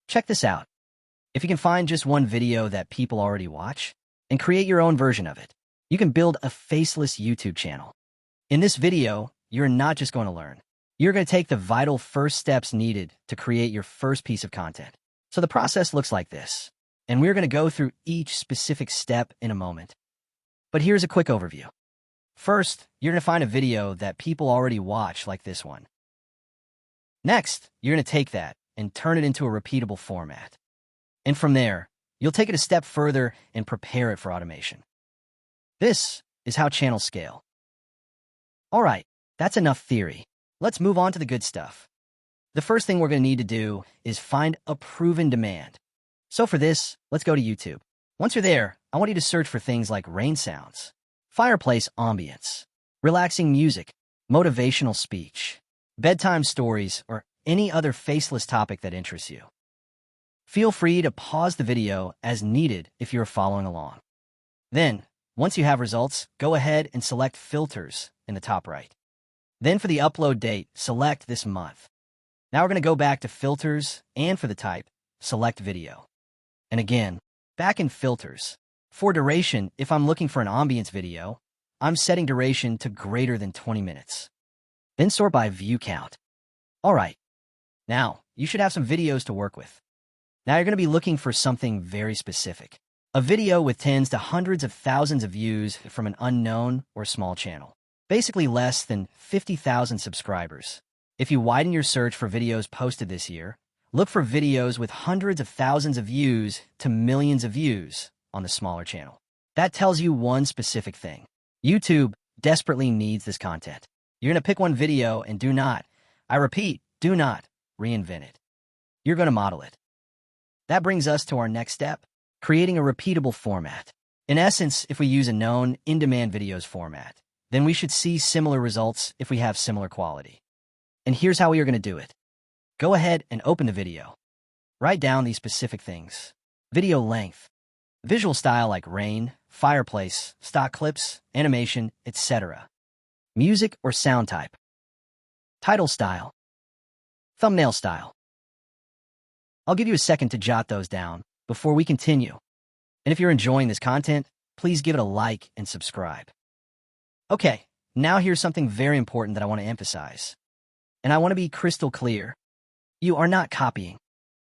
Check this out. If you can find just one video that people already watch and create your own version of it, you can build a faceless YouTube channel. In this video, you're not just going to learn. You're going to take the vital first steps needed to create your first piece of content. So the process looks like this, and we're going to go through each specific step in a moment. But here's a quick overview. First, you're going to find a video that people already watch, like this one. Next, you're going to take that and turn it into a repeatable format. And from there, you'll take it a step further and prepare it for automation. This is how channels scale. All right, that's enough theory. Let's move on to the good stuff. The first thing we're going to need to do is find a proven demand. So for this, let's go to YouTube. Once you're there, I want you to search for things like rain sounds, fireplace ambience, relaxing music, motivational speech, bedtime stories, or any other faceless topic that interests you. Feel free to pause the video as needed if you're following along. Then, once you have results, go ahead and select Filters in the top right. Then for the upload date, select this month. Now we're going to go back to Filters, and for the type, select Video. And again, back in Filters. For duration, if I'm looking for an ambience video, I'm setting duration to greater than 20 minutes. Then sort by view count. All right, now you should have some videos to work with. Now you're going to be looking for something very specific. A video with tens to hundreds of thousands of views from an unknown or small channel. Basically less than 50,000 subscribers. If you widen your search for videos posted this year, look for videos with hundreds of thousands of views to millions of views on the smaller channel. That tells you one specific thing. YouTube desperately needs this content. You're going to pick one video and do not, I repeat, do not reinvent it. You're going to model it. That brings us to our next step, creating a repeatable format. In essence, if we use a known in-demand videos format, then we should see similar results if we have similar quality. And here's how we are going to do it. Go ahead and open the video. Write down these specific things. Video length, visual style like rain, fireplace, stock clips, animation, etc. Music or sound type. Title style. Thumbnail style. I'll give you a second to jot those down before we continue. And if you're enjoying this content, please give it a like and subscribe. Okay, now here's something very important that I want to emphasize. And I want to be crystal clear. You are not copying.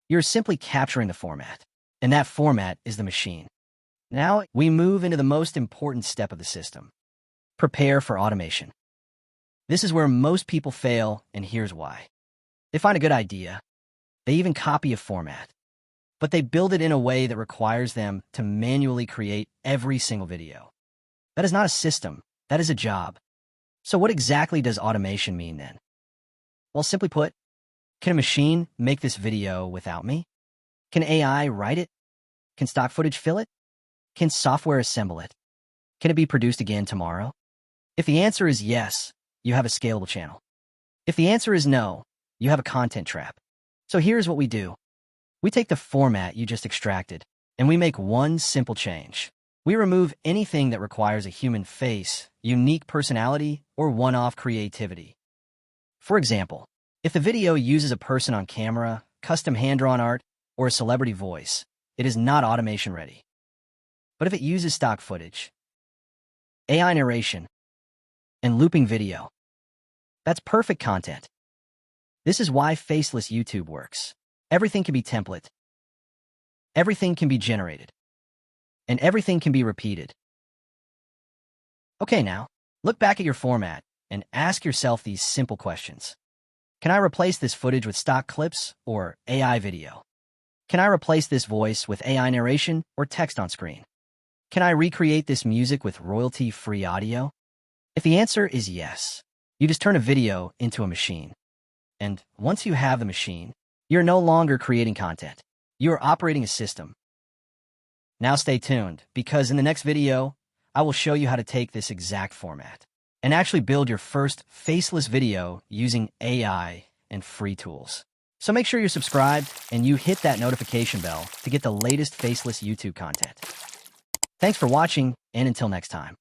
You're simply capturing the format. And that format is the machine. Now we move into the most important step of the system. Prepare for automation. This is where most people fail, and here's why. They find a good idea. They even copy a format. But they build it in a way that requires them to manually create every single video. That is not a system. That is a job. So what exactly does automation mean then? Well, simply put, can a machine make this video without me? Can AI write it? Can stock footage fill it? Can software assemble it? Can it be produced again tomorrow? If the answer is yes, you have a scalable channel. If the answer is no, you have a content trap. So here's what we do. We take the format you just extracted, and we make one simple change. We remove anything that requires a human face, unique personality, or one-off creativity. For example, if the video uses a person on camera, custom hand-drawn art, or a celebrity voice, it is not automation ready. But if it uses stock footage, AI narration, and looping video, that's perfect content. This is why Faceless YouTube works. Everything can be template. Everything can be generated. And everything can be repeated. Okay, now, look back at your format and ask yourself these simple questions. Can I replace this footage with stock clips or AI video? Can I replace this voice with AI narration or text on screen? Can I recreate this music with royalty-free audio? If the answer is yes, you just turn a video into a machine. And once you have the machine, you're no longer creating content. You're operating a system. Now stay tuned, because in the next video, I will show you how to take this exact format and actually build your first faceless video using AI and free tools. So make sure you're subscribed and you hit that notification bell to get the latest faceless YouTube content. Thanks for watching, and until next time.